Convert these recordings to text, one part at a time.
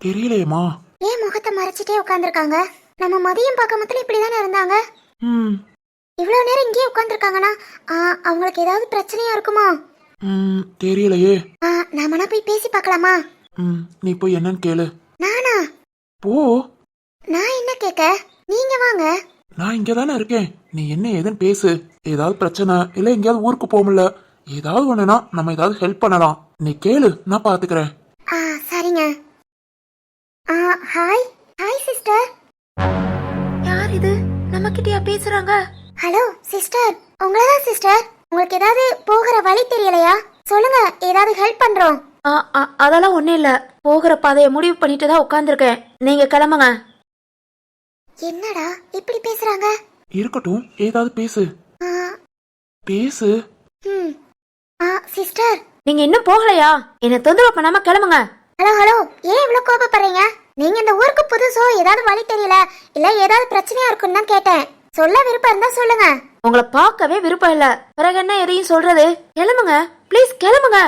தெரியலையேம்மா. ஏன் முகத்தை மறைச்சிட்டே உட்காந்துருக்காங்க? நம்ம மதியம் பார்க்க இப்படிதானே இருந்தாங்க. ம் இவ்வளவு நேரம் இங்கேயே உட்காந்துருக்காங்கன்னா அவங்களுக்கு ஏதாவது பிரச்சனையா இருக்குமா? தெரியலையே. நாமனா போய் பேசி பார்க்கலாமா? நீ போய் என்னன்னு கேளு. நானா? போ. நான் என்ன கேட்க, நீங்க வாங்க. நான் இங்க தானே இருக்கேன். நீ என்ன ஏதுன்னு பேசு. ஏதாவது பிரச்சனை இல்ல எங்கேயாவது ஊருக்கு போகல, ஏதாவது ஒண்ணுனா நம்ம ஏதாவது ஹெல்ப் பண்ணலாம். நீ கேளு, நான் பாத்துக்கிறேன். சரிங்க. Hi hi sister. யார் இது? நம்ம கிட்டயா பேசுறாங்க? ஹலோ சிஸ்டர், உங்களதான் சிஸ்டர். உங்களுக்கு ஏதாவது போகிற வழி தெரியலையா? சொல்லுங்க, ஏதாவது ஹெல்ப் பண்றோம். அதெல்லாம் ஒண்ணும் இல்ல. போகிற பாதையை முடிவு பண்ணிட்டு தான் உட்கார்ந்துருக்கேன். நீங்க கிளம்புங்க. என்னடா இப்படி பேசுறாங்க? இருக்கட்டும், ஏதாவது பேசு. பேசு. சிஸ்டர், நீங்க இன்னும் போகலையா? என்ன தொந்தரவு பண்ணாம கிளம்புங்க. ஹலோ ஹலோ, ஏன் இவ்வளவு கோபப்படுறீங்க? நீங்க இந்த ஊருக்கு புதுசோ, ஏதாவது வழி தெரியல இல்ல ஏதாவது பிரச்சனையா இருக்குன்னு தான் கேட்டேன். சொல்ல விருப்பம் இருந்தா சொல்லுங்க. உங்களை பார்க்கவே விருப்பம் இல்ல, பிறகு என்ன எதையும் சொல்றது? கிளம்புங்க ப்ளீஸ், கிளம்புங்க.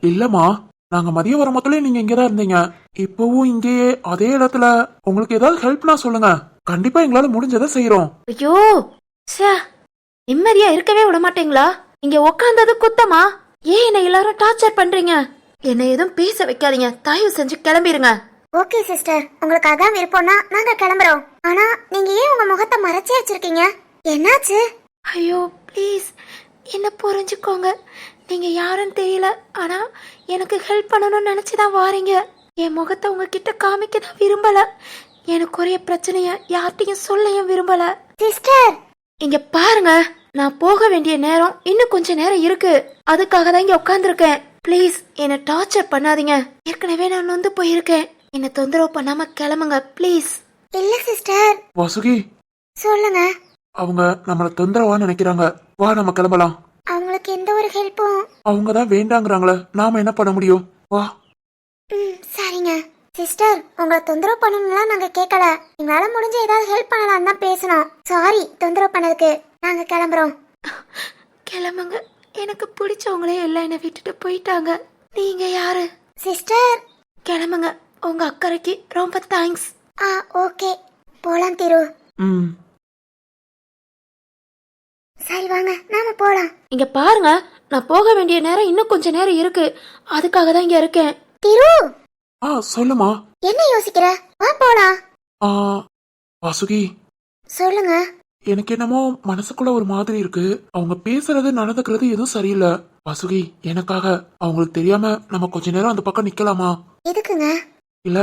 இல்லம்மா, நாங்க மதியம் வர மொத்தல நீங்க இங்கதான் இருந்தீங்க. இப்பவும் இங்கேயே அதே இடத்துல உங்களுக்கு ஏதாவது ஹெல்ப்னா சொல்லுங்க. கண்டிப்பா எங்களால முடிஞ்சதை செய்யறோம். ஐயோ சே, நிம்மதியா இருக்கவே விட மாட்டீங்களா? இங்க உட்கார்ந்தது குத்தமா? ஏன் என்ன எல்லாரும் டார்ச்சர் பண்றீங்க? என்ன எதுவும் பேச வைக்காதீங்க, தயவு செஞ்சு கிளம்பிருங்க. ஓகே சிஸ்டர், உங்களுக்கு அதான் விருப்பம்னா நாங்க கிளம்புறோம். ஆனா நீங்க ஏன் உங்க முகத்தை மறைச்சே வச்சிருக்கீங்க? என்னாச்சு? ஐயோ ப்ளீஸ் என்ன புரிஞ்சுக்கோங்க. நீங்க யாருன்னு தெரியல, ஆனா எனக்கு ஹெல்ப் பண்ணணும்னு நினைச்சுதான் வாரீங்க. என் முகத்தை உங்ககிட்ட காமிக்க தான் விரும்பல. எனக்கு ஒரே பிரச்சனைய யார்கிட்டையும் சொல்லவும் விரும்பல. சிஸ்டர், இங்க பாருங்க, நான் போக வேண்டிய நேரம் இன்னும் கொஞ்ச நேரம் இருக்கு. அதுக்காக தான் இங்க உட்கார்ந்துருக்கேன். ப்ளீஸ் என்ன டார்ச்சர் பண்ணாதீங்க. ஏற்கனவே நான் நொந்து போயிருக்கேன். என்ன தொந்தரவு பண்ணாம கிளம்புங்க ப்ளீஸ். இல்ல சிஸ்டர். வாசுகி, சொல்லுங்க. அவங்க நம்மள தொந்தரவா நினைக்கிறாங்க. வா நம்ம கிளம்பலாம். அவங்களுக்கு எந்த ஒரு ஹெல்ப்பும் அவங்க தான் வேண்டாங்கிறாங்களே, நாம என்ன பண்ண முடியும்? வா. சரிங்க சிஸ்டர், உங்களை தொந்தரவு பண்ணணும்லாம் நாங்க கேட்கல. எங்களால முடிஞ்ச ஏதாவது ஹெல்ப் பண்ணலாம் தான் பேசணும். சாரி தொந்தரவு பண்ணதுக்கு. நாங்க கிளம்புறோம். கிளம்புங்க. எனக்கு பிடிச்சவங்களே எல்லாம் என்னை விட்டுட்டு போயிட்டாங்க. நீங்க யாரு? சிஸ்டர், கிளம்புங்க. உங்க அக்கறைக்கு ரொம்ப தேங்க்ஸ். ஓகே, போலாம் திரு. ம் சரி வாங்க, நாம போலாம். இங்க பாருங்க, நான் போக வேண்டிய நேரம் இன்னும் கொஞ்ச நேரம் இருக்கு. அதுக்காக தான் இங்க இருக்கேன். திரு, சொல்லுமா. என்ன யோசிக்கிற? வா போலாம். வாசுகி, சொல்லுங்க. எனக்கு என்னமோ மனசுக்குள்ள ஒரு மாதிரி இருக்கு. அவங்க பேசுறது நடந்துக்கிறது எதுவும் சரியில்லை. வாசுகி, எனக்காக அவங்களுக்கு தெரியாம நம்ம கொஞ்ச நேரம் அந்த பக்கம் நிக்கலாமா? எதுக்குங்க? இல்ல,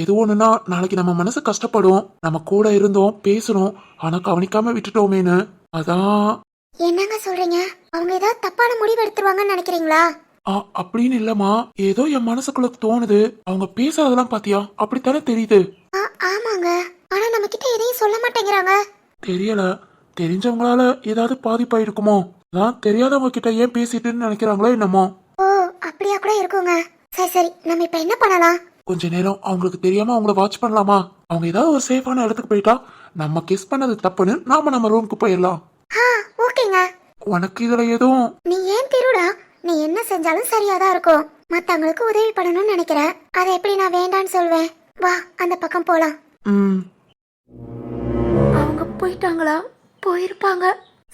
எது ஒண்ணுன்னா நாளைக்கு நம்ம மனசு கஷ்டப்படும். நம்ம கூட இருந்தோம், பேசணும், ஆனா கவனிக்காம விட்டுட்டோமேனு. அதான். என்னங்க சொல்றீங்க? அவங்க ஏதாவது தப்பான முடிவு எடுத்துருவாங்கன்னு நினைக்கிறீங்களா? அப்படின்னு இல்லம்மா, ஏதோ என் மனசுக்குள்ள தோணுது. அவங்க பேசுறதெல்லாம் பாத்தியா, அப்படித்தானே தெரியுது. ஆமாங்க, ஆனா நம்ம கிட்ட எதையும் சொல்ல மாட்டேங்கிறாங்க. தெரியல, தெரிஞ்சவங்களால ஏதாவது பாதிப்பாயிருக்குமோ? அதான் தெரியாதவங்க கிட்ட ஏன் பேசிட்டுன்னு நினைக்கிறாங்களோ என்னமோ. ஓ, அப்படியா கூட இருக்குங்க. சரி சரி, நம்ம இப்ப என்ன பண்ணலாம்? கொஞ்ச நேரம் அவங்களுக்கு தெரியாம அவங்கள வாட்ச் பண்ணலாமா? அவங்க ஏதாவது ஒரு சேஃபான இடத்துக்கு போயிட்டா நம்ம கிஸ் பண்ணது தப்புன்னு நாம நம்ம ரூமுக்கு போயிடலாம். ஓகேங்க. உனக்கு இதுல எதுவும்? நீ ஏன் திருடா? நீ என்ன செஞ்சாலும் சரியாதான் இருக்கும். மத்தவங்களுக்கு உதவி பண்ணணும்னு நினைக்கிற, அதை எப்படி நான் வேண்டான்னு சொல்வேன்? வா, அந்த பக்கம் போலாம். அவங்க போயிட்டாங்களா? போயிருப்பாங்க.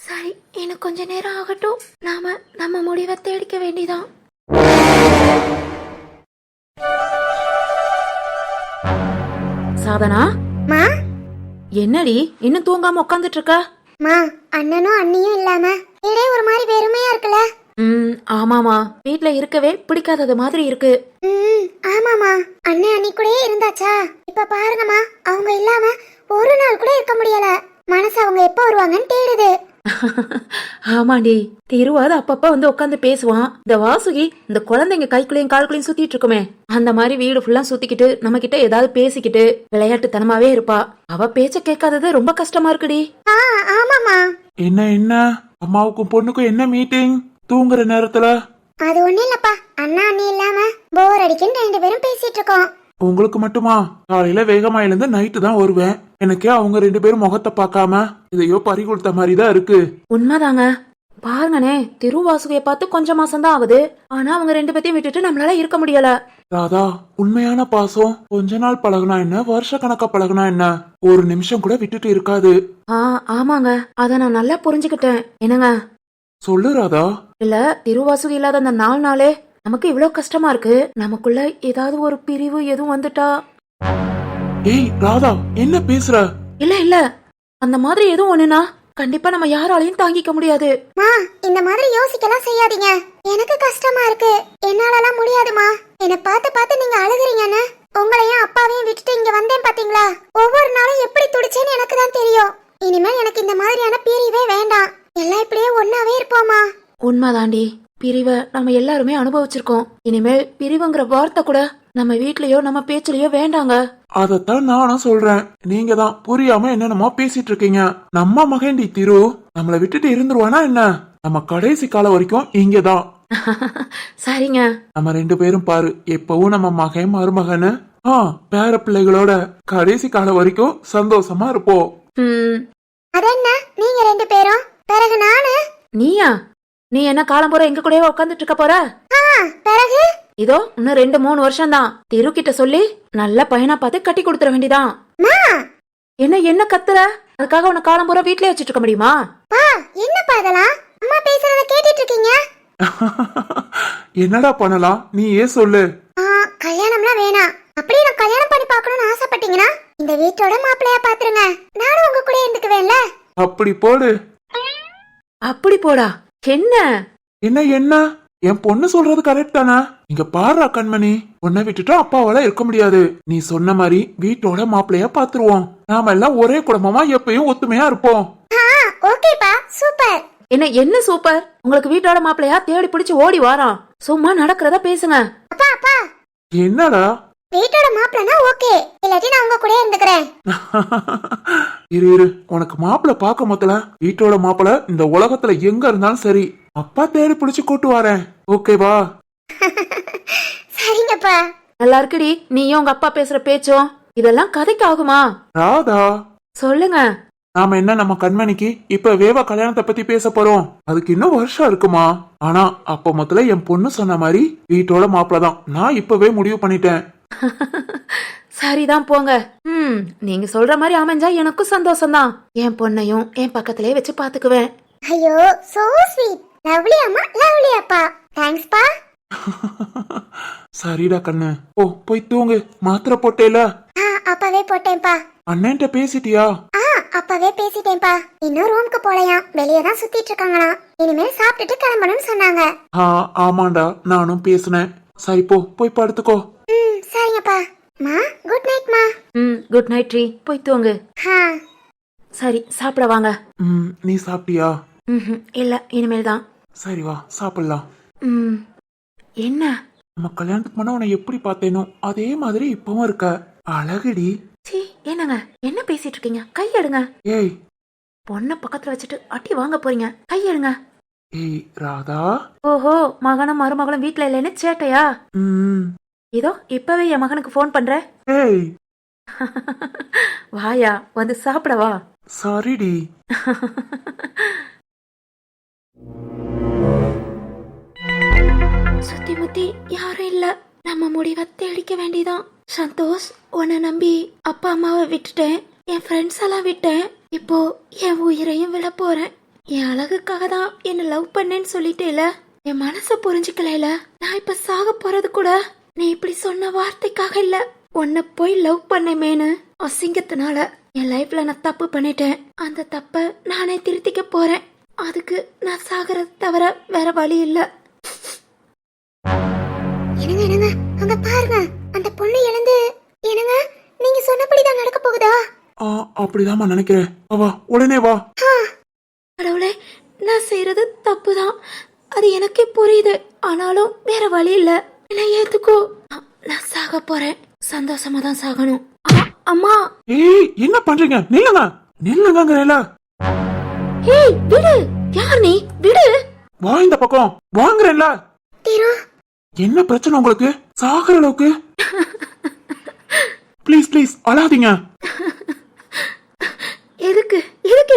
சரி, எனக்கு கொஞ்ச நேரம் ஆகட்டும். நாம நம்ம முடிவை தேடிக்க வேண்டிதான். சாதனா, மா, என்னடி இன்னும் தூங்காம உட்காந்துட்டு இருக்க? மா, அண்ணனும் அண்ணியும் இல்லாம இதே ஒரு மாதிரி வெறுமையா இருக்குல்ல? ஆமாமா, வீட்ல இருக்கவே பிடிக்காதது மாதிரி இருக்கு. ஆமாமா, அண்ணன் அண்ணி கூடயே இருந்தாச்சா, இப்ப பாருங்கம்மா, அவங்க இல்லாம ஒரு நாள் கூட இருக்க முடியல. மனசு அவங்க எப்ப வருவாங்கன்னு தேடுது. ஆமாண்டி, திருவாது அப்பப்ப வந்து உட்காந்து பேசுவான். இந்த வாசுகி இந்த குழந்தைங்க கைக்குள்ளையும் கால்குள்ளையும் சுத்திட்டு இருக்குமே, அந்த மாதிரி வீடு ஃபுல்லா சுத்திக்கிட்டு நம்ம கிட்ட ஏதாவது பேசிக்கிட்டு விளையாட்டுத்தனமாவே இருப்பா. அவ பேச்ச கேட்காதது ரொம்ப கஷ்டமா இருக்குடி. ஆமாமா. என்ன அம்மாவுக்கும் பொண்ணுக்கும் என்ன மீட்டிங் தூங்குற நேரத்துல? அது ஒண்ணு இல்லப்பா, அண்ணா அண்ணி இல்லாம போர் அடிக்குன்னு 2 பேரும் பேசிட்டு இருக்கோம். உங்களுக்கு மட்டுமா? காலையில வேகமா எழுந்து நைட்டு தான் வருவேன். எனக்கே அவங்க 2 பேரும் முகத்தை பார்க்காம இதையோ பறி கொடுத்த மாதிரி தான் இருக்கு. உண்மைதாங்க, பாருங்கண்ணே திருவாசுகைய பார்த்து கொஞ்சம் மாசம்தான் ஆகுது. ஆனா அவங்க ரெண்டு பேத்தையும் விட்டுட்டு நம்மளால இருக்க முடியல. ராதா, உண்மையான பாசம் கொஞ்ச நாள் பழகுனா என்ன, வருஷ கணக்கா பழகுனா என்ன, ஒரு நிமிஷம் கூட விட்டுட்டு இருக்காது. ஆமாங்க, அத நான் நல்லா புரிஞ்சுக்கிட்டேன். என்னங்க? சொல்லு ராதா. இல்ல, திருவாசுகை இல்லாத அந்த 4 நாளே நமக்கு இவ்வளவு கஷ்டமா இருக்கு. நமக்குள்ள ஏதாவது ஒரு பிரிவு எதுவும் வந்துட்டா. ஏய் ராதா, என்ன பேசுற? இல்ல அந்த மாதிரி எதுவும் ஒண்ணுனா கண்டிப்பா நம்ம யாராலையும் தாங்கிக்க முடியாது. மா, இந்த மாதிரி யோசிக்கலாம் செய்யாதீங்க. எனக்கு கஷ்டமா இருக்கு. என்னாலலாம் முடியாதுமா. என்ன பார்த்து பார்த்து நீங்க அழுகுறீங்கன்னு உங்களையும் அப்பாவையும் விட்டுட்டு இங்க வந்தேன் பாத்தீங்களா? ஒவ்வொரு நாளும் எப்படி துடிச்சேன்னு எனக்கு தான் தெரியும். இனிமேல் எனக்கு இந்த மாதிரியான பிரிவே வேண்டாம். எல்லாம் இப்படியே ஒன்னாவே இருப்போமா. உண்மைதாண்டி, பிரிவை நம்ம எல்லாருமே அனுபவிச்சிருக்கோம். இனிமேல் பிரிவுங்கிற வார்த்தை கூட நம்ம வீட்லயோ நம்ம பேச்சுலயோ வேண்டாங்க. அதத்தான் நானும் சொல்றேன். நீங்க தான் புரியாம என்னென்னமோ பேசிட்டு இருக்கீங்க. நம்ம மகேண்டி திரு நம்மள விட்டுட்டு இருந்துருவானா என்ன? நம்ம கடைசி காலம் வரைக்கும் இங்கதான். சரிங்க. நம்ம 2 பேரும் பாரு, எப்பவும் நம்ம மகன் மருமகன்னு பேர பிள்ளைகளோட கடைசி காலம் வரைக்கும் சந்தோஷமா இருப்போம். அதென்ன நீங்க 2 பேரும்? பிறகு நானு? நீயா? நீ என்ன காலம் பூரா எங்க கூடவே உட்காந்துட்டு இருக்க போற? பிறகு இதோ இன்னும் 2-3 வருஷம் தான். திரு கிட்ட சொல்லி நல்ல பையனா பார்த்து கட்டி கொடுத்துட வேண்டியதான். என்ன கத்துற? அதுக்காக உன்னை காலம் பூரா வீட்லயே வச்சுட்டு இருக்க முடியுமா? என்னப்பா இதெல்லாம்? அம்மா பேசுறத கேட்டுட்டு இருக்கீங்க? என்னடா பண்ணலாம், நீ ஏன் சொல்லு. கல்யாணம்லாம் வேணாம். அப்படியே நான் கல்யாணம் பண்ணி பார்க்கணும்னு ஆசைப்பட்டீங்கன்னா இந்த வீட்டோட மாப்பிள்ளையா பாத்துருங்க. நானும் உங்க கூட இருந்துக்குவேன்ல. அப்படி போடு. அப்படி போடா. என்ன என்ன என் பொண்ணு சொல்றது கரெக்ட் தானே? இங்க பாரு கண்மணி, உன்னை விட்டுட்டு அப்பாவால இருக்க முடியாது. நீ சொன்ன மாதிரி வீட்டோட மாப்பிள்ளையா பாத்துருவோம். நாம எல்லாம் ஒரே குடும்பமா எப்பயும் ஒத்துமையா இருப்போம். ஓகேப்பா, சூப்பர். என்ன சூப்பர்? உங்களுக்கு வீட்டோட மாப்பிள்ளையா தேடி பிடிச்சு ஓடி வாரான். சும்மா நடக்கிறத பேசுங்க. அப்பா அப்பா, என்னடா? வீட்டோட மாப்பிள்ளைனா ஓகே, இல்லாட்டி நான் உங்க கூட இருந்துக்கிறேன். இரு உனக்கு மாப்பிள்ளை பார்க்க மொத்தல வீட்டோட மாப்பிள்ளை இந்த உலகத்துல எங்க இருந்தாலும் சரி, அப்பா தேடி பிடிச்சு கூட்டு வரேன். ஓகேவா? சரிங்கப்பா. நல்லா இருக்குடி நீயும் உங்க அப்பா பேசுற பேச்சும். இதெல்லாம் கதைக்கு ஆகுமா? ராதா, சொல்லுங்க. நாம என்ன நம்ம கண்மணிக்கு இப்ப வேவா கல்யாணத்தை பத்தி பேச போறோம். அதுக்கு இன்னும் வருஷம் இருக்குமா? ஆனா அப்ப மொத்தல என் பொண்ணு சொன்ன மாதிரி வீட்டோட மாப்பிள்ளை தான். நான் இப்பவே முடிவு பண்ணிட்டேன். சரிதான் போங்க. நீங்க சொல்ற மாதிரி அமைஞ்சா எனக்கும் சந்தோஷம் தான். என் பொண்ணையும் என் பக்கத்திலே வச்சு பாத்துக்குவேன். ஐயோ, சோ ஸ்வீட். லவ்லி அம்மா, லவ்லி அப்பா. தேங்க்ஸ் பா. சரிடா கண்ணு, போய் தூங்கு. மாத்திரை போட்டேல? அப்பவே போட்டேன்பா. அண்ணன்ட்ட பேசிட்டியா? அப்பவே பேசிட்டேன்பா. இன்னும் ரூமுக்கு போலையா, வெளியே தான் சுத்திட்டு இருக்காங்களாம். இனிமேல் சாப்பிட்டுட்டு கிளம்பணும்னு சொன்னாங்க. ஆமாண்டா, நானும் பேசினேன். சரி போய் படுத்துக்கோ. சரிங்கப்பா. மா, குட் நைட் மா. Good night tree. போய் தூங்கு. சரி, சாப்பிட வாங்க. நீ சாப்பிட்டியா? இல்ல, இனிமேல் தான். சரி வா சாப்பிடலாம். என்ன? நம்ம கல்யாணத்துக்கு முன்ன உன்னை எப்படி பார்த்தேனோ அதே மாதிரி இப்பவும் இருக்க. அழகுடி. சீ, என்னங்க என்ன பேசிட்டு இருக்கீங்க? கை எடுங்க. ஏய், பொண்ண பக்கத்துல வச்சுட்டு அட்டி வாங்க போறீங்க. கை எடுங்க. ஏய் ராதா. ஓஹோ, மகனும் மருமகளும் வீட்ல இல்லைன்னு சேட்டையா? இதோ இப்பவே என் மகனுக்கு போன் பண்ற. ஏய், வாயா, வந்து சாப்பிடவா? சாரிடி. சுத்தி முத்தி யாரும் இல்ல. நம்ம முடிவை தேடிக்க வேண்டியதான். சந்தோஷ், உன்னை நம்பி அப்பா அம்மாவை விட்டுட்டேன், என் ஃப்ரெண்ட்ஸ் எல்லாம் விட்டேன். இப்போ என் உயிரையும் விட போறேன். என் அழகுக்காக தான் என்ன லவ் பண்ணேன்னு சொல்லிட்டேல, என் மனச புரிஞ்சுக்கல. நான் இப்ப சாக போறது கூட நீ இப்படி சொன்ன வார்த்தைக்காக இல்ல. உன்னை போய் லவ் பண்ணமேனு அசிங்கத்தினால என் லைஃப்ல நான் தப்பு பண்ணிட்டேன். அந்த தப்ப நானே திருத்திக்க போறேன். அதுக்கு நான் சாகிறது தவிர வேற வழி இல்ல. என்னங்க அங்க பாருங்க, அந்த பொண்ணு எழுந்து. என்னங்க, நீங்க சொன்னபடிதான் நடக்க போகுதா? அப்படிதான் நினைக்கிறேன். வா உடனே வா. கடவுளே, நான் செய்யறது தப்புதான், அது எனக்கே புரியுது. ஆனாலும் வேற வழி இல்ல. என்ன ஏத்துக்கோ. நான் சாக போறேன். சந்தோஷமா தான் சாகணும். அம்மா. ஏய், என்ன பண்றீங்க? நில்லுங்கங்கறேல. ஏய், விடு. யார் நீ? விடு. வா இந்த பக்கம் வாங்குறேன்ல. திரு, என்ன பிரச்சனை உங்களுக்கு? சாகுற அளவுக்கு? ப்ளீஸ் அழாதீங்க. எதுக்கு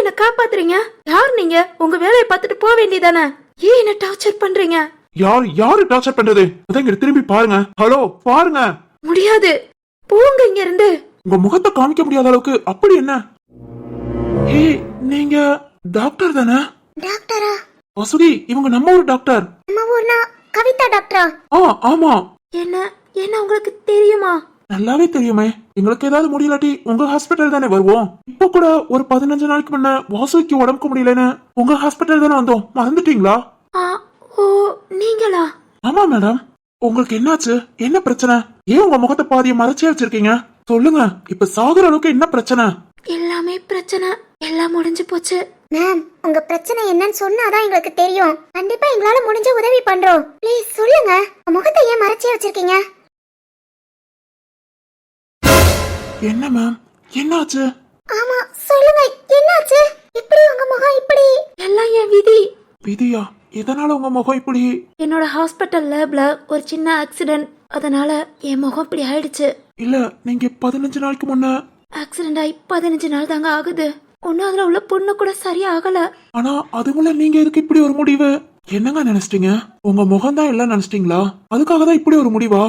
என்ன காப்பாத்துறீங்க? யார் நீங்க? உங்க வேலையை பார்த்துட்டு போக வேண்டியதானே? ஏன் என்ன டார்ச்சர் பண்றீங்க? யாரு டார்ச்சர் பண்றது? அதான் இங்க திரும்பி பாருங்க. ஹலோ, பாருங்க. முடியாது, போங்க இங்க இருந்து. உங்க முகத்தை காமிக்க முடியாத அளவுக்கு அப்படி என்ன? ஏய், நீங்க டாக்டர் தானே? டாக்டரா? வசுதி, இவங்க நம்ம ஊர் டாக்டர். நம்ம ஊர்னா கவிதா டாக்டரா? ஆமா. என்ன என்ன உங்களுக்கு தெரியுமா? நல்லாவே தெரியுமே. எங்களுக்கு ஏதாவது முடியலாட்டி உங்க ஹாஸ்பிட்டல் தானே வருவோம். இப்ப கூட ஒரு 15 நாளைக்கு முன்ன வாசுக்கு உடம்புக்கு முடியலன்னு உங்க ஹாஸ்பிட்டல் தானே வந்தோம். மறந்துட்டீங்களா? ஓ, நீங்களா? ஆமா மேடம். உங்களுக்கு என்னாச்சு? என்ன பிரச்சனை? ஏன் உங்க முகத்தை பாதிய மறைச்சே வச்சிருக்கீங்க? சொல்லுங்க, இப்ப சாகுற அளவுக்கு என்ன பிரச்சனை? எல்லாமே பிரச்சனை, எல்லாம் முடிஞ்சு போச்சு. மேம், உங்க பிரச்சனை என்னன்னு சொன்னாதான் எங்களுக்கு தெரியும். கண்டிப்பா எங்களால முடிஞ்ச உதவி பண்றோம். ப்ளீஸ் சொல்லுங்க, உங்க முகத்தை ஏன் மறைச்சே வச்சிருக்கீங்க? என்ன மேம், என்னாச்சு? ஆமா, சொல்லுங்க, என்னாச்சு? இப்படி உங்க முகம் இப்படி? எல்லாம் என் விதி. விதியா? இதனால உங்க முகம் இப்படி? என்னோட ஹாஸ்பிட்டல் லேப்ல ஒரு சின்ன ஆக்சிடென்ட், அதனால என் முகம் இப்படி ஆயிடுச்சு. இல்ல, நீங்க 15 நாளைக்கு முன்ன ஆக்சிடென்ட் ஆகி 15 நாள் தாங்க ஆகுது. ஒன்னும் அதுல உள்ள பொண்ணு கூட சரியா ஆகல. ஆனா அதுக்குள்ள நீங்க எதுக்கு இப்படி ஒரு முடிவு? என்னங்க நினைச்சிட்டீங்க? உங்க முகம் தான் எல்லாம் நினைச்சிட்டீங்களா? அதுக்காக தான் இப்படி ஒரு முடிவா?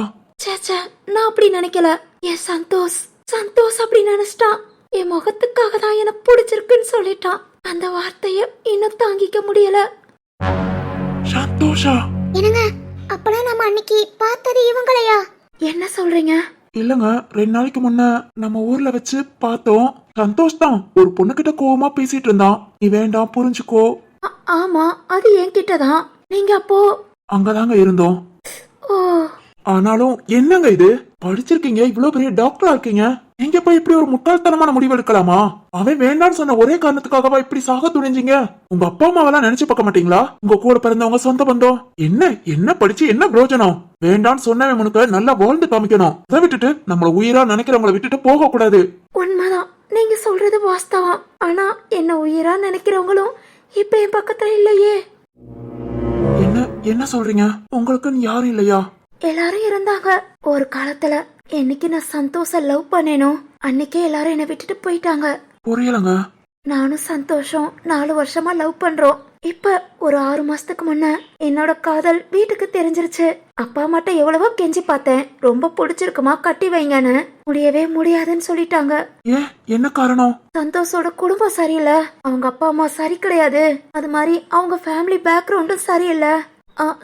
சேச்சே, நான் அப்படி நினைக்கல. என் சந்தோஷ் அப்படி நினைச்சிட்டான். என் முகத்துக்காக தான் எனக்கு பிடிச்சிருக்குன்னு சொல்லிட்டான். அந்த வார்த்தைய இன்னும் தாங்கிக்க முடியல. சந்தோஷா? என்னங்க, அப்பலாம் நம்ம அன்னைக்கு பார்த்தது இவங்களையா? என்ன சொல்றீங்க? இல்லங்க, 2 நாளைக்கு முன்ன நம்ம ஊர்ல வச்சு பார்த்தோம். சந்தோஷ் தான் ஒரு பொண்ணுகிட்ட கோவமா பேசிட்டு இருந்தான். நீ வேண்டாம், புரிஞ்சுக்கோ. ஆமா, அது என்கிட்ட தான். நீங்க அப்போ அங்கதாங்க இருந்தோம். ஓ, ஆனாலும் என்னங்க இது? படிச்சிருக்கீங்க, இவ்வளவு பெரிய டாக்டரா இருக்கீங்க, நீங்க போய் இப்படி ஒரு முட்டாள்தனமான முடிவு எடுக்கலாமா? அவன் வேண்டான்னு சொன்ன ஒரே காரணத்துக்காகவா இப்படி சாக துணிஞ்சீங்க? உங்க அப்பா அம்மாவெல்லாம் நினைச்சு பார்க்க மாட்டீங்களா? உங்க கூட பிறந்தவங்க, சொந்த பந்தம், என்ன படிச்சு என்ன பிரயோஜனம்? வேண்டான்னு சொன்னவன் முனுக்க நல்லா வாழ்ந்து காமிக்கணும். அதை விட்டுட்டு நம்மள உயிரா நினைக்கிறவங்களை விட்டுட்டு போக கூடாது. உண்மைதான், நீங்க சொல்றது வாஸ்தவம். ஆனா என்ன உயிரா நினைக்கிறவங்களும் இப்ப என் பக்கத்துல இல்லையே. என்ன சொல்றீங்க? உங்களுக்குன்னு யாரும் இல்லையா? எல்லாரும் இருந்தாங்க ஒரு காலத்துல. என்னைக்கு நான் சந்தோஷம் லவ் பண்ணேனோ அன்னைக்கே எல்லாரும் என்னை விட்டுட்டு போயிட்டாங்க. புரியலங்க. நானும் சந்தோஷம் 4 வருஷமா லவ் பண்றோம். இப்ப ஒரு 6 மாசத்துக்கு முன்ன என்னோட காதல் வீட்டுக்கு தெரிஞ்சிருச்சு. அப்பா அம்மாட்ட எவ்வளவோ கெஞ்சி பார்த்தேன், ரொம்ப பிடிச்சிருக்குமா கட்டி வைங்கன்னு. முடியவே முடியாதுன்னு சொல்லிட்டாங்க. ஏன், என்ன காரணம்? சந்தோஷோட குடும்பம் சரியில்லை, அவங்க அப்பா அம்மா சரி கிடையாது, அது மாதிரி அவங்க ஃபேமிலி பேக்ரவுண்டும் சரியில்லை.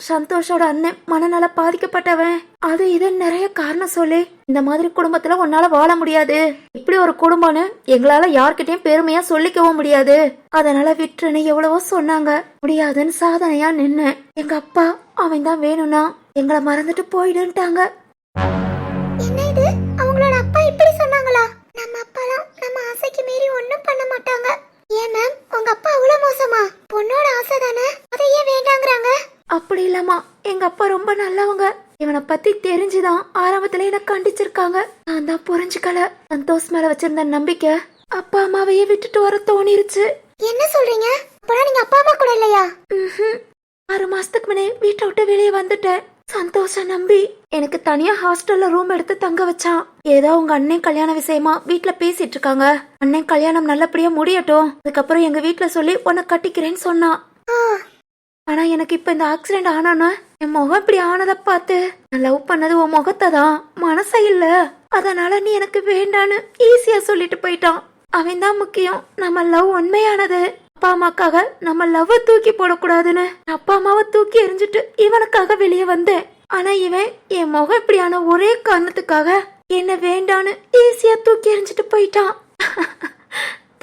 சந்தோஷோட அண்ணன் மனநல பாதிக்கப்பட்டவன், அது இது நிறைய காரணம் சொல்லி இந்த மாதிரி குடும்பத்துல உன்னால வாழ முடியாது, இப்படி ஒரு குடும்பம்னு எங்களால யார்கிட்டயும் பெருமையா சொல்லிக்கவும் முடியாது, அதனால விட்டுருன்னு எவ்வளவோ சொன்னாங்க. முடியாதுன்னு சாதனையா நின்னு எங்க அப்பா அவன் தான் வேணும்னா எங்களை மறந்துட்டு போயிடுன்ட்டாங்க. என்ன இது? அவங்களோட அப்பா இப்படி சொன்னாங்களா? நம்ம அப்பாலாம் நம்ம ஆசைக்கு மீறி ஒண்ணும் பண்ண மாட்டாங்க. ஏன் மேம், உங்க அப்பா அவ்வளவு மோசமா? பொண்ணோட ஆசை தானே, அதை ஏன் வேண்டாங்கறாங்க? அப்படி இல்லாமா, எங்க அப்பா ரொம்ப நல்லவங்க. இவனை பத்தி தெரிஞ்சுதான் ஆரம்பத்துல என்ன கண்டிச்சிருக்காங்க. நான் தான் புரிஞ்சுக்கல. சந்தோஷ் மேல வச்சிருந்த நம்பிக்கை அப்பா அம்மாவையே விட்டுட்டு வர தோணிருச்சு. என்ன சொல்றீங்க? அப்பலாம் நீங்க அப்பா அம்மா கூட இல்லையா? 6 மாசத்துக்கு முன்னே வீட்டை விட்டு வெளியே வந்துட்டேன். சந்தோஷ நம்பி எனக்கு தனியா ஹாஸ்டல்ல ரூம் எடுத்து தங்க வச்சான். ஏதோ உங்க அண்ணன் கல்யாண விஷயமா வீட்டுல பேசிட்டு இருக்காங்க, அண்ணன் கல்யாணம் நல்லபடியா முடியட்டும், அதுக்கப்புறம் எங்க வீட்டுல சொல்லி உன்னை கட்டிக்கிறேன்னு சொன்னான். ஆனா எனக்கு இப்ப இந்த ஆக்சிடென்ட் ஆனானு என் முகம் இப்படி ஆனதை பார்த்து, நான் லவ் பண்ணது உன் முகத்தை தான், மனசை இல்ல, அதனால நீ எனக்கு வேண்டான்னு ஈஸியா சொல்லிட்டு போயிட்டான். அவன் தான் முக்கியம். நம்ம லவ் உண்மையானது. அப்பா அம்மாக்காக நம்ம லவ் தூக்கி போடக்கூடாதுன்னு அப்பா அம்மாவை தூக்கி எறிஞ்சிட்டு இவனுக்காக வெளியே வந்தேன். ஆனா இவன் என் முகம் இப்படியான ஒரே காரணத்துக்காக என்ன வேண்டான்னு ஈஸியா தூக்கி எறிஞ்சிட்டு போயிட்டான்.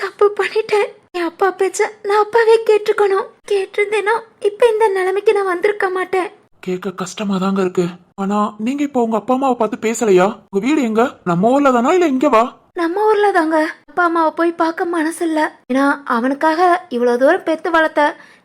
தப்பு பண்ணிட்டேன். என் அப்பா பேச்ச நான் அப்பாவே கேட்டிருக்கணும். கேட்டிருந்தேனா இப்ப இந்த நிலைமைக்கு நான் வந்திருக்க மாட்டேன். கேட்க கஷ்டமா தாங்க இருக்கு. ஆனா நீங்க இப்ப உங்க அப்பா அம்மாவை பார்த்து பேசலையா? உங்க வீடு எங்க? நம்ம ஊர்ல தானா இல்ல இங்க வா? நம்ம ஊர்ல தாங்க. அப்பா அம்மாவை போய் பார்க்க மனசு இல்ல. ஏன்னா அவனுக்காக இவ்வளவு தூரம் பெத்து வளர்த்த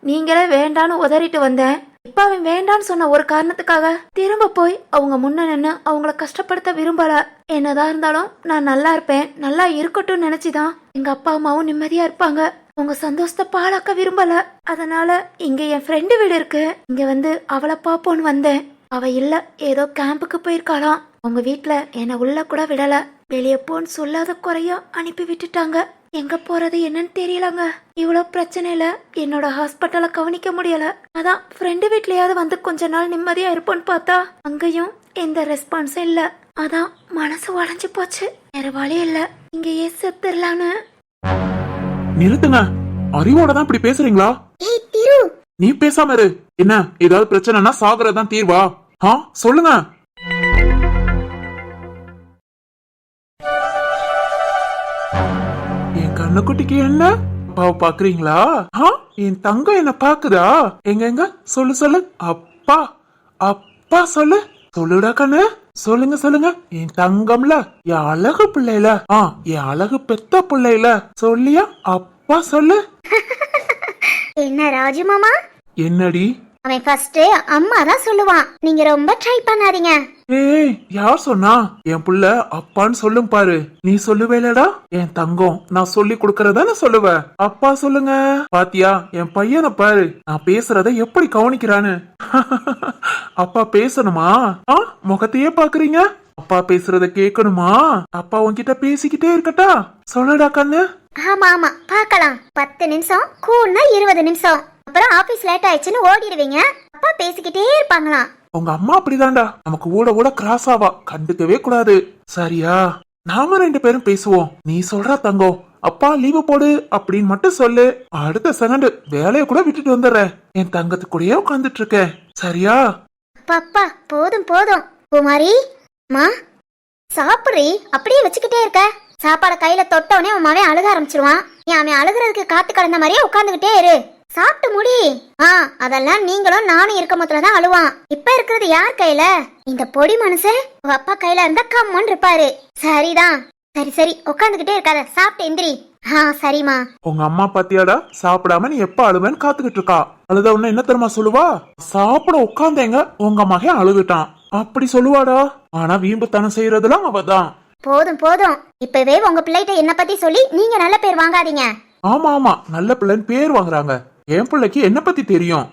நீங்களே வேண்டான்னு உதறிட்டு வந்தேன். இப்ப அவன் வேண்டான்னு சொன்ன ஒரு காரணத்துக்காக திரும்ப போய் அவங்க முன்ன நின்னு அவங்கள கஷ்டப்படுத்த விரும்பல. என்னதான் இருந்தாலும் நான் நல்லா இருப்பேன், நல்லா இருக்கட்டும் நினைச்சுதான் எங்க அப்பா அம்மாவும் நிம்மதியா இருப்பாங்க. உங்க சந்தோஷத்தை பாழாக்க விரும்பல. அதனால இங்க என் ஃப்ரெண்டு வீடு இருக்கு, இங்க வந்து அவளை பாப்போன்னு வந்தேன். அவ இல்ல, ஏதோ கேம்புக்கு போயிருக்காளாம். உங்க வீட்டுல என்ன உள்ள கூட விடல. வெளியே போன்னு சொல்லாத குறைய அனுப்பி விட்டுட்டாங்க. எங்க போறது என்னன்னு தெரியலங்க. இவ்வளோ பிரச்சனையில என்னோட ஹாஸ்பிட்டலை கவனிக்க முடியல. அதான் ஃப்ரெண்டு வீட்லயாவது வந்து கொஞ்ச நாள் நிம்மதியா இருப்போன்னு பார்த்தா அங்கேயும் எந்த ரெஸ்பான்ஸும் இல்ல. அதான் மனசு உடைஞ்சு போச்சு. வேற வழி இல்ல, இங்கேயே செத்துடலான்னு. நிறுத்துங்க. அறிவோட தான் இப்படி பேசுறீங்களா? ஏய் திரு, நீ பேசாம இரு. என்ன ஏதாவது பிரச்சனைனா சாகுறதுதான் தீர்வா? சொல்லுங்க. என் கண்ணுக்குட்டிக்கு என்ன அப்பாவை பாக்குறீங்களா? என் தங்கம் என்ன பாக்குதா? எங்க எங்க சொல்லு சொல்லு. அப்பா அப்பா சொல்லு. சொல்லுடா கண்ணு, சொல்லுங்க சொல்லுங்க. என் தங்கம்ல, என் அழகு பிள்ளைல, என் அழகு பெத்த பிள்ளைல சொல்லியா அப்பா சொல்லு. என்ன ராஜு மாமா? என்னடி? அவன் ஃபர்ஸ்ட் அம்மா தான் சொல்லுவான். நீங்க ரொம்ப ட்ரை பண்ணாதீங்க. ஏய், யார் சொன்னா? என் புள்ள அப்பான்னு சொல்லும் பாரு. நீ சொல்லுவேலடா என் தங்கம். நான் சொல்லி கொடுக்கறதான சொல்லுவ. அப்பா சொல்லுங்க. பாத்தியா என் பையனை பாரு, நான் பேசுறத எப்படி கவனிக்கிறான்னு. அப்பா பேசணுமா? முகத்தையே பாக்குறீங்க. அப்பா பேசுறத கேட்கணுமா? அப்பா உன்கிட்ட பேசிக்கிட்டே இருக்கட்டா? சொல்லுடா கண்ணு. ஆமா ஆமா பார்க்கலாம். 10 நிமிஷம் கூல்னா 20 நிமிஷம். அப்புறம் ஆபீஸ் லேட் ஆயிடுச்சுன்னு ஓடிடுவீங்க. அப்பா பேசிக்கிட்டே இருப்பாங்களாம். உங்க அம்மா அப்படிதான்டா. நமக்கு ஊட ஊட கிராஸ் ஆவா, கண்டுக்கவே கூடாது. சரியா? நாம 2 பேரும் பேசுவோம். நீ சொல்ற தங்கம், அப்பா லீவு போடு அப்படின்னு மட்டும் சொல்லு. அடுத்த செகண்ட் வேலைய கூட விட்டுட்டு வந்துடுறேன். என் தங்கத்து கூடயே உட்காந்துட்டு இருக்கேன். சரியா? அப்பா போதும் போதும். குமாரி மா சாப்பிடுறி, அப்படியே வச்சுக்கிட்டே இருக்க. சாப்பாட கையில தொட்டவனே உன் மவன் அழுக ஆரம்பிச்சிருவான். ஏன் அவன் அழுகிறதுக்கு காத்து கடந்த மாதிரியே உட்காந்துக்கிட்டே இரு. சாப்பிட்டு முடி. அதெல்லாம் நீங்களும் நானும் இருக்க மொத்ததான் அழுவான். இப்ப இருக்கிறது யார் கையில? இந்த பொடி மனுஷன் உங்க அப்பா கையில இருந்தா கம்மன் இருப்பாரு. சரிதான். சரி சரி உட்காந்துக்கிட்டே இருக்காத, சாப்பிட்டு எந்திரி. சரிம்மா. உங்க அம்மா பாத்தியாடா, சாப்பிடாம நீ எப்ப அழுவேன்னு காத்துக்கிட்டு இருக்கா. அழுத உடனே என்ன தெரியுமா சொல்லுவா? சாப்பிட உட்காந்தேங்க உங்க மகன் அழுதுட்டான் அப்படி சொல்லுவாடா. ஆனா வீம்புத்தனம் செய்யறதுலாம் அவதான். போதும் போதும். இப்பவே உங்க பிள்ளைகிட்ட என்ன பத்தி சொல்லி நீங்க நல்ல பேர் வாங்காதீங்க. ஆமா ஆமா, நல்ல பிள்ளைன்னு பேர் வாங்குறாங்க. என் பிள்ளைக்கு என்ன பத்தி தெரியும்?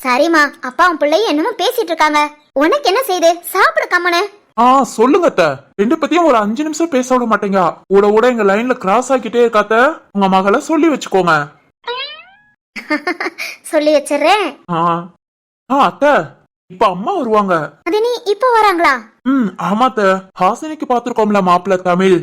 சரிம்மா, அப்பா உன் பிள்ளையும் என்னமோ பேசிட்டு இருக்காங்க. உனக்கு என்ன செய்து? சாப்பிட கம்மனு. சொல்லுங்க அத்த. 2 பத்தியும் ஒரு 5 நிமிஷம் பேச விட மாட்டேங்க. ஊட ஊட எங்க லைன்ல கிராஸ் ஆக்கிட்டே இருக்காத்த. உங்க மகளை சொல்லி வச்சுக்கோங்க. சொல்லி வச்சிடுறேன். அத்த, இப்ப அம்மா வருவாங்க. அது நீ இப்ப வராங்களா? ஆமா அத்த. ஹாசினிக்கு பாத்துருக்கோம்ல மாப்பிள்ள தமிழ்.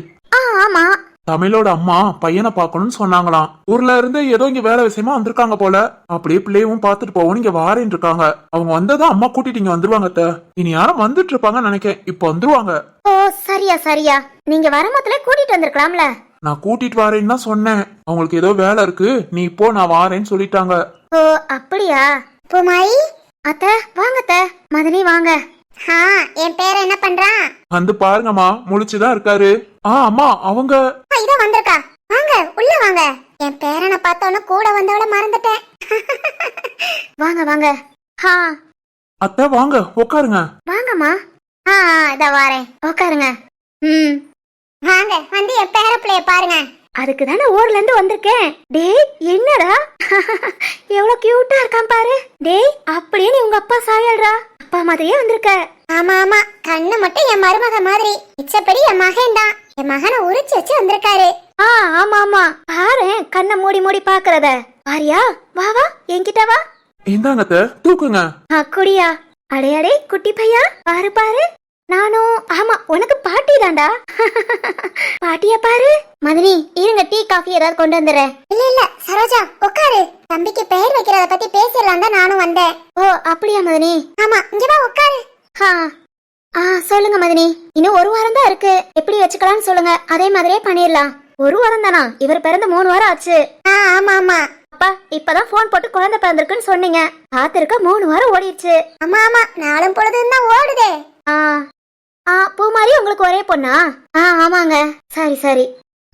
ஆமா. தமிழோட அம்மா பையனை பாக்கணும்னு சொன்னாங்களாம். ஊர்ல இருந்து ஏதோ இங்க வேலை விஷயமா வந்திருக்காங்க போல. அப்படியே பிள்ளையும் பாத்துட்டு போவோம் இங்க வாரேன்னு இருக்காங்க. அவங்க வந்ததும் அம்மா கூட்டிட்டு இங்க வந்துருவாங்க அத்த. இனி யாரும் வந்துட்டு இருப்பாங்கன்னு நினைக்கேன். இப்ப வந்துருவாங்க. ஓ சரியா சரியா. நீங்க வரமத்துல கூட்டிட்டு வந்திருக்கலாம்ல. நான் கூட்டிட்டு வரேன்னு தான் சொன்னேன். அவங்களுக்கு ஏதோ வேலை இருக்கு, நீ இப்போ நான் வாரேன்னு சொல்லிட்டாங்க. ஓ அப்படியா? பூமாயி அத்த வாங்க அத்த. மதனி வாங்க. என் பேர் என்ன பண்றான்? வந்து பாருங்கம்மா, முழிச்சுதான் இருக்காரு. அம்மா அவங்க இதோ வந்திருக்கா. வாங்க உள்ள வாங்க. என் பேரனை பார்த்தோன்னு கூட வந்தவள மறந்துட்டேன். வாங்க வாங்க. அத்தை வாங்க உட்காருங்க. வாங்கம்மா. இத வாரேன், உட்காருங்க. வாங்க வந்து என் பேர பிள்ளைய பாருங்க. அதுக்கு தானே ஊர்ல இருந்து வந்திருக்கேன். டேய் என்னடா எவ்வளவு கியூட்டா இருக்கான் பாரு. டேய் அப்படியே நீ உங்க அப்பா சாயல்ரா. அப்பா மாதிரியே வந்திருக்க. ஆமா ஆமா, கண்ணு மட்டும் என் மருமக மாதிரி, மிச்சப்படி என் மகன் தான். என் மகனை உரிச்சு வச்சு வந்திருக்காரு. ஆமா ஆமா, பாரு கண்ணை மூடி மூடி பாக்குறத. ஆரியா வா வா என்கிட்ட வா. இந்தாங்க அத்தை, தூக்குங்க. குடியா. அடையாடே குட்டி பையா, பாரு பாரு. நானும் ஆமா உனக்கு பாட்டி தாண்டா. பாட்டியா பாரு. மதனி இருங்க, டீ காஃபி ஏதாவது கொண்டு வந்துடுறேன். இல்ல இல்ல சரோஜா உட்காரு. தம்பிக்கு பெயர் வைக்கிறத பத்தி பேசிடலாம் தான் நானும் வந்தேன். ஓ அப்படியா மதனி? ஆமா இங்க வா உட்காரு. சொல்லுங்க மதனி. இன்னும் 1 வாரம் தான் இருக்கு. எப்படி வச்சுக்கலாம்னு சொல்லுங்க, அதே மாதிரியே பண்ணிடலாம். 1 வாரம் தானா? இவர் பிறந்து 3 வாரம் ஆச்சு. ஆமா ஆமா. அப்பா இப்பதான் போன் போட்டு குழந்தை பிறந்திருக்குன்னு சொன்னீங்க. காத்திருக்க 3 வாரம் ஓடிடுச்சு. ஆமா ஆமா, நாளும் பொழுதும் தான் ஓடுதே. பூமாரி உங்களுக்கு ஒரே பொண்ணா? ஆமாங்க. சரி சரி,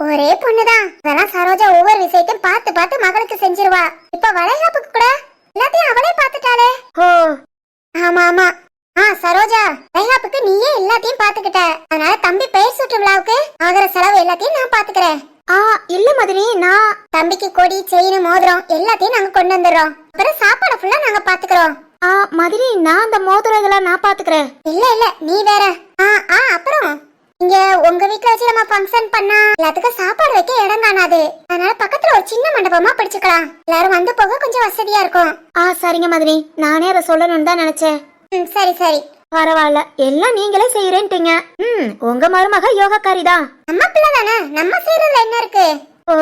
ஒரே பொண்ணுதான். அதெல்லாம் சரோஜா ஒவ்வொரு விஷயத்தையும் பார்த்து பார்த்து மகளுக்கு செஞ்சிருவா. இப்ப வளைகாப்புக்கு கூட எல்லாத்தையும் அவளே பார்த்துட்டாளே. ஓ ஆமா ஆமா. சரோஜா, வளைகாப்புக்கு நீயே எல்லாத்தையும் பாத்துக்கிட்ட. அதனால தம்பி பெயர் சூட்டு விழாவுக்கு ஆகிற செலவு எல்லாத்தையும் நான் பாத்துக்கிறேன். இல்ல மதுரி, நான் தம்பிக்கு கொடி செயின் மோதிரம் எல்லாத்தையும் நாங்க கொண்டு வந்துடுறோம். அப்புறம் சாப்பாடு ஃபுல்லா நாங்க பாத்துக்கிறோம். மதுரி, நான் அந்த மோதிரம் இதெல்லாம் நான் பாத்துக்கிறேன். இல்ல இல்ல நீ வேற. அப்புறம் இங்க உங்க வீட்ல வச்சு நம்ம ஃபங்க்ஷன் பண்ணா எல்லாத்துக்கும் சாப்பாடு வைக்க இடம் காணாது. அதனால பக்கத்துல ஒரு சின்ன மண்டபமா பிடிச்சுக்கலாம். எல்லாரும் வந்து போக கொஞ்சம் வசதியா இருக்கும். சரிங்க மதினி, நானே அதை சொல்லணும்னு தான் நினைச்சேன். சரி சரி. பரவாயில்ல, எல்லாம் நீங்களே செய்யறேன்ட்டீங்க. உங்க மருமக யோகக்காரி தான். நம்ம பிள்ளை தானே, நம்ம செய்யறதுல என்ன இருக்கு? ஓ,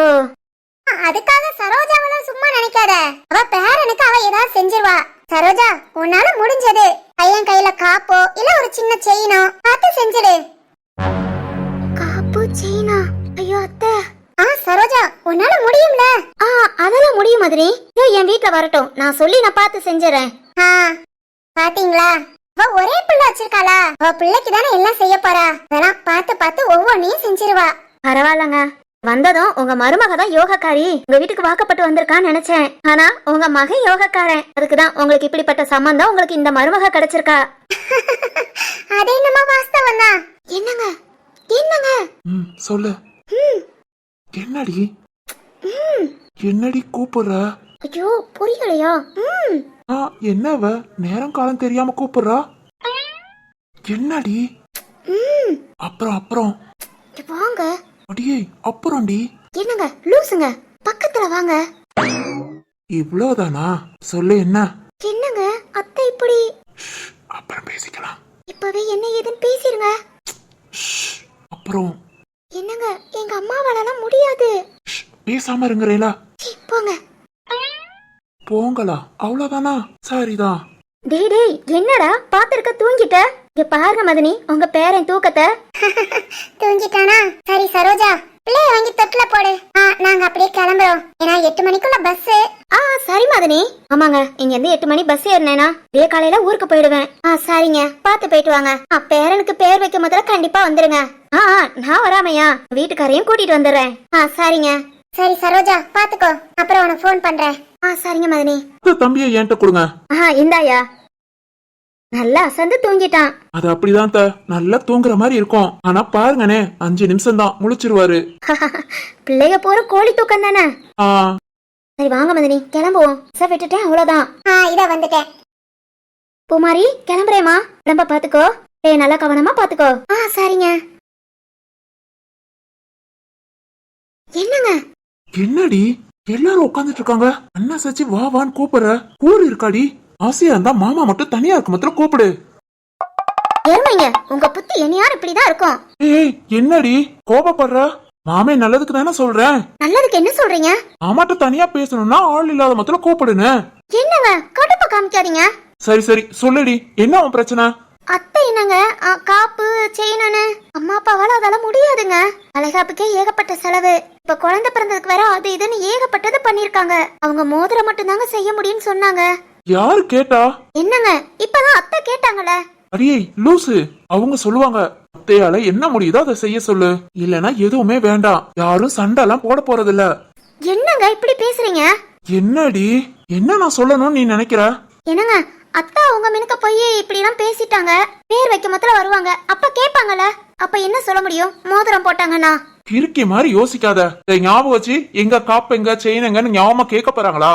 அதுக்காக சரோஜாவெல்லாம் சும்மா நினைக்காத. அவ பேரனுக்கு அவ ஏதாவது செஞ்சிருவா. சரோஜா, உன்னால முடிஞ்சது பையன் கையில காப்போ இல்ல ஒரு சின்ன செயினோ பார்த்து செஞ்சிடு. காப்பு செயினா? ஐயோ அத்தை. சரோஜா, உன்னால முடியும்ல? அதெல்லாம் முடியும் மதினி. என் வீட்டுல வரட்டும், நான் சொல்லி நான் பார்த்து செஞ்சுறேன். பாத்தீங்களா, அவ ஒரே பிள்ளை வச்சிருக்காளா? அவ பிள்ளைக்கு தானே எல்லாம் செய்ய போறா. அதெல்லாம் பார்த்து பார்த்து ஒவ்வொன்னையும் செஞ்சிருவா. பரவாயில்லங்க, வந்ததும் உங்க மருமக தான் யோகக்காரி உங்க வீட்டுக்கு வாக்கப்பட்டு வந்திருக்கான்னு நினைச்சேன். ஆனா உங்க மகன் யோகக்காரன். அதுக்குதான் உங்களுக்கு இப்படிப்பட்ட சம்பந்தம் உங்களுக்கு இந்த மருமக கிடைச்சிருக்கா. அது என்னமா வாஸ்தவம் தான். என்னங்க என்னங்க சொல்லு. என்னடி என்னடி கூப்பிடுற? ஐயோ புரியலையா? என்னவ நேரம் காலம் தெரியாம கூப்பிடுறா? என்னடி? அப்புறம் வாங்க. அடியே, அப்புறம்டி. என்னங்க லூசுங்க, பக்கத்துல வாங்க. இவ்வளவுதானா? சொல்லு என்ன? என்னங்க அத்தை இப்படி? அப்புறம் பேசிக்கலாம். இப்பவே என்ன ஏதுன்னு பேசிருங்க. அப்புறம் என்னங்க, எங்க அம்மாவால முடியாது. பேசாம இருங்கறேலா? போங்க. போங்களா? அவ்வளவுதானா? சரிதான். டேய் என்னடா பாத்திருக்க தூங்கிட்ட? இங்க பாருங்க மதினி, உங்க பேரன் தூக்கத்தை. தூங்கிட்டானா? சரி சரோஜா, பிள்ளைய வாங்கி தொட்டில போடு. நாங்க அப்படியே கிளம்புறோம். ஏன்னா 8 மணிக்குள்ள பஸ். சரி மதினி. ஆமாங்க, இங்க இருந்து 8 மணி பஸ் ஏறினேனா இதே காலையில ஊருக்கு போயிடுவேன். சரிங்க, பாத்து போயிட்டு வாங்க. பேரனுக்கு பேர் வைக்க முதல்ல கண்டிப்பா வந்துருங்க. நான் வராமையா வீட்டுக்காரையும் கூட்டிட்டு வந்துடுறேன். சரிங்க. சரி சரோஜா, பாத்துக்கோ. அப்புறம் உனக்கு ஃபோன் பண்றேன். சரிங்க மதினி. தம்பியை என்கிட்ட கொடுங்க. இந்தாயா. நல்லா அசந்து தூங்கிட்டான். அது அப்படிதான் நல்லா தூங்குற மாதிரி இருக்கும். ஆனா பாருங்கனே, 5 நிமிஷம் தான் முழிச்சிருவாரு. பிள்ளைக போற கோழி தூக்கம் தானே. சரி வாங்க மதினி, கிளம்புவோம். விட்டுட்டேன், அவ்வளவுதான். இத வந்துட்டேன். பூமாரி, கிளம்புறேமா. உடம்ப பாத்துக்கோ. நல்லா கவனமா பாத்துக்கோ. சரிங்க. என்னங்க? என்னடி எல்லாரும் உட்காந்துட்டு இருக்காங்க? அண்ணா சச்சி வா வான்னு கூப்பிடுற. ஊர் இருக்காடி? ஆசையா இருந்தா மாமா மட்டும் தனியா இருக்கு மாத்திரம் கூப்பிடு. ஏமாங்க, உங்க புத்தி என்னையார் இப்படிதான் இருக்கும். ஏய் என்னடி கோபப்படுற? மாமே நல்லதுக்கு தானே சொல்றேன். நல்லதுக்கு என்ன சொல்றீங்க? மாமாட்ட தனியா பேசணும்னா ஆள் இல்லாத மாத்திரம் கூப்பிடுன்னு. என்னங்க கடுப்பு காமிக்காதீங்க. சரி சரி சொல்லுடி, என்ன உன் பிரச்சனை? அத்தை என்னங்க காப்பு செயினு? அம்மா அப்பாவால அதெல்லாம் முடியாதுங்க. அலைகாப்புக்கே ஏகப்பட்ட செலவு. இப்ப குழந்தை பிறந்ததுக்கு வேற அது இதுன்னு ஏகப்பட்டது பண்ணிருக்காங்க. அவங்க மோதிரம் மட்டும் தாங்க செய்ய முடியும்னு சொன்னாங்க. யாரு கேட்டா? என்னங்க இப்பதான் அத்தை கேட்டாங்களே. அடியே லூசு, அவங்க சொல்லுவாங்க. அத்தையால என்ன முடியுதோ அதை செய்ய சொல்லு. இல்லனா எதுவுமே வேண்டாம். யாரும் சண்டை எல்லாம் போட போறது இல்ல. என்னங்க இப்படி பேசுறீங்க? என்னடி என்ன நான் சொல்லணும்னு நீ நினைக்கிற? என்னங்க அத்தா உங்க மினுக்க போய் இப்படி எல்லாம் பேசிட்டாங்க. பேர் வைக்க மாத்திரம் வருவாங்க. அப்ப கேட்பாங்கல்ல. அப்ப என்ன சொல்ல முடியும்? மோதிரம் போட்டாங்கன்னா. கிறுக்கி மாதிரி யோசிக்காத. ஞாபகம் வச்சு எங்க காப்பு எங்க செயின் எங்கன்னு ஞாபகமா கேட்க போறாங்களா?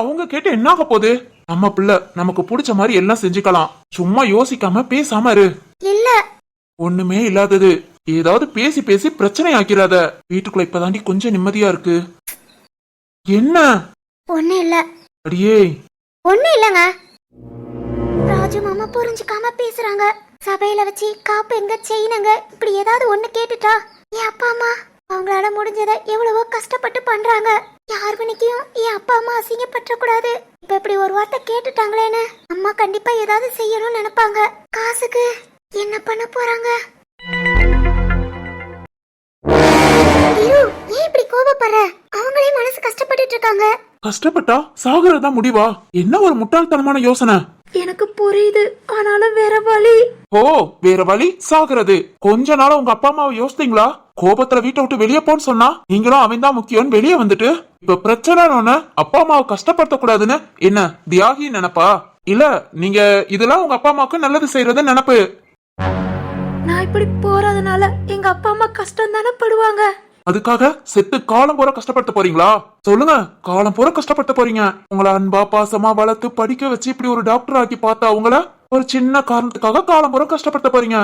அவங்க கேட்டு என்ன ஆக போகுது? நம்ம பிள்ளை நமக்கு பிடிச்ச மாதிரி எல்லாம் செஞ்சுக்கலாம். சும்மா யோசிக்காம பேசாம இரு. இல்ல ஒண்ணுமே இல்லாதது ஏதாவது பேசி பேசி பிரச்சனை ஆக்கிறாத. வீட்டுக்குள்ள இப்பதாண்டி கொஞ்சம் நிம்மதியா இருக்கு. என்ன? ஒண்ணு இல்ல. அடியே ஒண்ணு இல்லங்க. ராஜு மாமா புரிஞ்சுக்காம பேசுறாங்க. சபையில வச்சு காப்பு எங்க செயினுங்க இப்படி ஏதாவது ஒண்ணு கேட்டுட்டா என் அப்பா அம்மா அவங்களால முடிஞ்சதை எவ்வளவோ கஷ்டப்பட்டு பண்றாங்க. யார் மணிக்கும் என் அப்பா அம்மா அசிங்கப்பற்ற கூடாது. இப்ப இப்படி ஒரு வார்த்தை கேட்டுட்டாங்களேன்னு அம்மா கண்டிப்பா ஏதாவது செய்யணும்னு நினைப்பாங்க. காசுக்கு என்ன பண்ண போறாங்க? ஏன் இப்படி கோபப்படுற? அவங்களே மனசு கஷ்டப்பட்டுட்டு இருக்காங்க. கஷ்டப்பட்டா சாகுறதா முடிவா? என்ன ஒரு முட்டாள்தனமான யோசனை. எனக்கு புரியுது, ஆனாலும் வேற வழி. வேற வழி சாகுறது. கொஞ்ச நாளா உங்க அப்பா அம்மாவை யோசித்தீங்களா? கோபத்துல வீட்டை விட்டு வெளியே போன்னு சொன்னா நீங்களும் அவன் தான் முக்கியம் வெளியே வந்துட்டு இப்ப பிரச்சனை அப்பா அம்மாவை கஷ்டப்படுத்த கூடாதுன்னு என்ன தியாகி நினைப்பா? இல்ல நீங்க இதெல்லாம் உங்க அப்பா அம்மாவுக்கு நல்லது செய்யறது நினைப்பு. நான் இப்படி போறதுனால எங்க அப்பா அம்மா கஷ்டம் தானே படுவாங்க. அதுக்காக செத்து காலம் பூரா கஷ்டப்படுத்த போறீங்களா? சொல்லுங்க, காலம் பூரா கஷ்டப்படுத்த போறீங்க? உங்களை அன்பா பாசமா வளர்த்து படிக்க வச்சு இப்படி ஒரு டாக்டர் ஆக்கி பார்த்தா உங்கள ஒரு சின்ன காரணத்துக்காக காலம் பூரா கஷ்டப்படுத்த போறீங்க?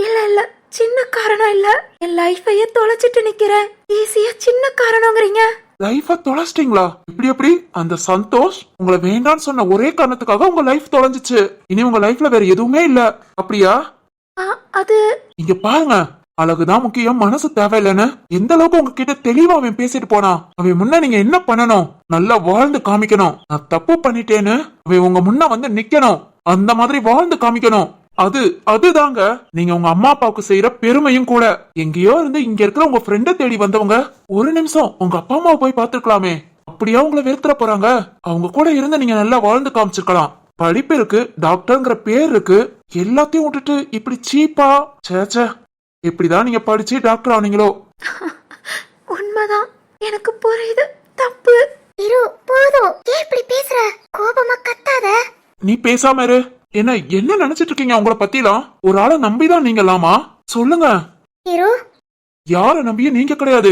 இல்ல இல்ல, சின்ன காரணம் இல்ல, என் லைஃபையே தொலைச்சிட்டு நிக்கிறேன். ஈஸியா சின்ன காரணங்கிறீங்க? லைஃப தொலைச்சிட்டீங்களா? எப்படி அந்த சந்தோஷ் உங்களை வேண்டான்னு சொன்ன ஒரே காரணத்துக்காக உங்க லைஃப் தொலைஞ்சிச்சு. இனி உங்க லைஃப்ல வேற எதுவுமே இல்ல, அப்படியா? அது இங்க பாருங்க, அழகுதான் முக்கியம், மனசு தேவையில்லைன்னு எந்த அளவுக்கு உங்ககிட்ட தெளிவா அவன் பேசிட்டு போனா. அவன் முன்ன நீங்க என்ன பண்ணணும்? நல்லா வாழ்ந்து காமிக்கணும். நான் தப்பு பண்ணிட்டேன்னு அவன் உங்க முன்ன வந்து நிக்கணும். அந்த மாதிரி வாழ்ந்து காமிக்கணும். அதுதாங்க நீங்க உங்க அம்மா அப்பாவுக்கு செய்யற பெருமையும் கூட. எங்கேயோ இருந்து இங்க இருக்கிற உங்க ஃப்ரெண்ட தேடி வந்தவங்க ஒரு நிமிஷம் உங்க அப்பா அம்மாவை போய் பாத்துருக்கலாமே. அப்படியா உங்களை வெறுத்துற போறாங்க? அவங்க கூட இருந்து நீங்க நல்லா வாழ்ந்து காமிச்சிருக்கலாம். படிப்பு இருக்கு, டாக்டர்ங்கிற பேர் இருக்கு, எல்லாத்தையும் விட்டுட்டு இப்படி சீப்பா சேச்சே. எப்படிதான் நீங்க படிச்சு டாக்டர் ஆனீங்களோ? உண்மைதான், எனக்கு புரியுது, தப்பு. இரு போதும், ஏன் இப்படி பேசுற? கோபமா கத்தாத. நீ பேசாம இரு. என்ன நினைச்சிட்டு இருக்கீங்க உங்களை பத்திலாம்? ஒரு ஆளை நம்பிதான் நீங்களாமா? சொல்லுங்க. இரு, யார நம்பியும் நீங்க கிடையாது.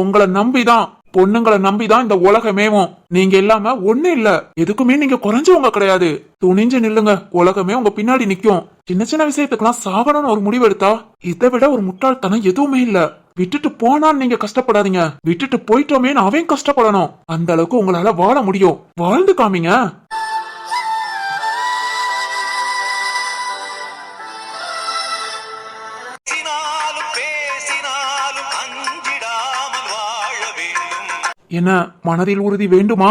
உங்களை நம்பிதான், பொண்ணுங்களை நம்பிதான் இந்த உலகமேவும். நீங்க இல்லாம ஒண்ணு இல்ல, எதுக்குமே நீங்க குறைஞ்சவங்க கிடையாது. துணிஞ்சு நில்லுங்க, உலகமே உங்க பின்னாடி நிக்கும். சின்ன சின்ன விஷயத்துக்கெல்லாம் சாகணும்னு ஒரு முடிவு எடுத்தா இதை விட ஒரு முட்டாள்தனம் எதுவுமே இல்ல. விட்டுட்டு போனான்னு நீங்க கஷ்டப்படாதீங்க, விட்டுட்டு போயிட்டோமேன்னு அவன் கஷ்டப்படணும். அந்த அளவுக்கு உங்களால வாழ முடியும். வாழ்ந்து காமிங்க. என்ன மனதில் உறுதி வேண்டுமா?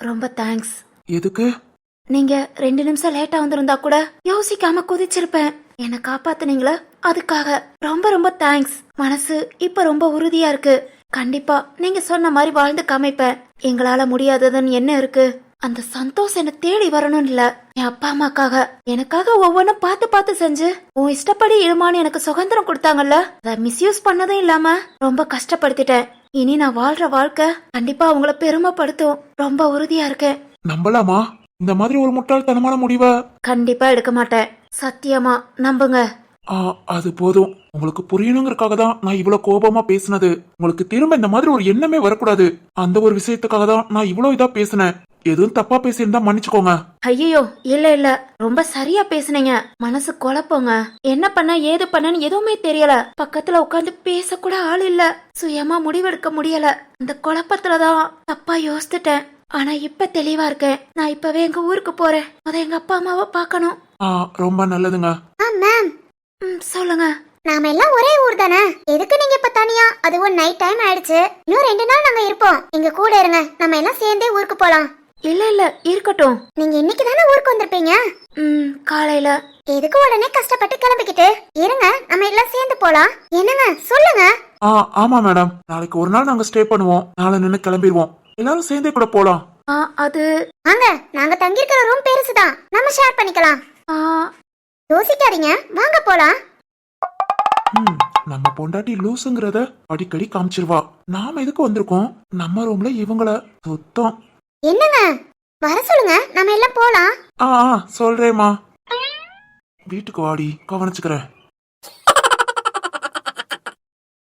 ரொம்ப தேங்க்ஸ். எதுக்கு? நீங்க 2 நிமிஷம் லேட்டா வந்திருந்தா கூட யோசிக்காம குதிச்சிருப்பேன். என்ன காப்பாத்துனீங்களா, அதுக்காக ரொம்ப ரொம்ப தேங்க்ஸ். மனசு இப்ப ரொம்ப உறுதியா இருக்கு. கண்டிப்பா நீங்க சொன்ன மாதிரி வாழ்ந்து காமிப்பேன். எங்களால முடியாததுன்னு என்ன இருக்கு? அந்த சந்தோஷம் என்ன தேடி வரணும் இல்ல, என் அப்பா அம்மாக்காக எனக்காக ஒவ்வொன்னும் பார்த்து பார்த்து செஞ்சு உன் இஷ்டப்படி இருமான்னு எனக்கு சுதந்திரம் கொடுத்தாங்கல்ல, அதை மிஸ்யூஸ் பண்ணதும் இல்லாம ரொம்ப கஷ்டப்படுத்திட்டேன். இனி நான் வாழ்ற வாழ்க்கை கண்டிப்பா அவங்கள பெருமைப்படுத்தும். ரொம்ப உறுதியா இருக்கேன். நம்பலாமா? இந்த மாதிரி ஒரு முட்டாள்தனமான முடிவை கண்டிப்பா எடுக்க மாட்டேன், சத்தியமா நம்புங்க. அது போதும். உங்களுக்கு புரியணுங்கிறதுக்காக தான் நான் இவ்வளவு கோபமா பேசினது. உங்களுக்கு திரும்ப இந்த மாதிரி ஒரு எண்ணமே வரக்கூடாது, அந்த ஒரு விஷயத்துக்காக தான் நான் இவ்வளவு இதா பேசினேன். எதுவும் தப்பா பேசியிருந்தா மன்னிச்சுக்கோங்க. ஐயோ இல்ல இல்ல, ரொம்ப சரியா பேசுனீங்க. மனசு குழப்பங்க, என்ன பண்ண ஏது பண்ணன்னு எதுவுமே தெரியல. பக்கத்துல உட்காந்து பேச கூட ஆள் இல்ல, சுயமா முடிவெடுக்க முடியல. அந்த குழப்பத்துலதான் தப்பா யோசித்துட்டேன். ஆனா இப்ப தெளிவா இருக்கேன். நான் இப்பவே எங்க ஊருக்கு போறேன். அத எங்க அப்பா அம்மாவை பாக்கணும். ரொம்ப நல்லதுங்க. மேம் சொல்லுங்க. நாம எல்லாம் ஒரே ஊர் தானே, எதுக்கு நீங்க இப்ப தனியா? அதுவும் நைட் டைம் ஆயிடுச்சு. இன்னும் 2 நாள் நாங்க இருப்போம். எங்க கூட இருங்க, நம்ம எல்லாம் சேர்ந்தே ஊருக்கு போலாம். இல்ல இல்ல இருக்கட்டும். நீங்க இன்னைக்கு தானே ஊருக்கு வந்திருப்பீங்க. காலையில. எதுக்கு உடனே கஷ்டப்பட்டு கிளம்பிக்கிட்டு? இருங்க, நம்ம எல்லாம் சேர்ந்து போலாம். என்னங்க சொல்லுங்க. ஆமா மேடம், நாளைக்கு ஒரு நாள் நாங்க ஸ்டே பண்ணுவோம். நாளை நின்று கிளம்பிடுவோம். எல்லாரும் சேர்ந்தே கூட போலாம். அது வாங்க, நாங்க தங்கி இருக்கிற ரூம் பெருசுதான், நம்ம ஷேர் பண்ணிக்கலாம். யோசிக்காதீங்க, வாங்க போலாம். நம்ம பொண்டாட்டி லூசுங்கிறத அடிக்கடி காமிச்சிருவா. நாம எதுக்கு வந்திருக்கோம்? நம்ம ரூம்ல இவங்கள சுத்தம். என்னங்க, வர சொல்லுங்க, நம்ம எல்லாம் போலாம். சொல்றேம்மா. வீட்டுக்கு வாடி, கவனிச்சுக்கிறேன்.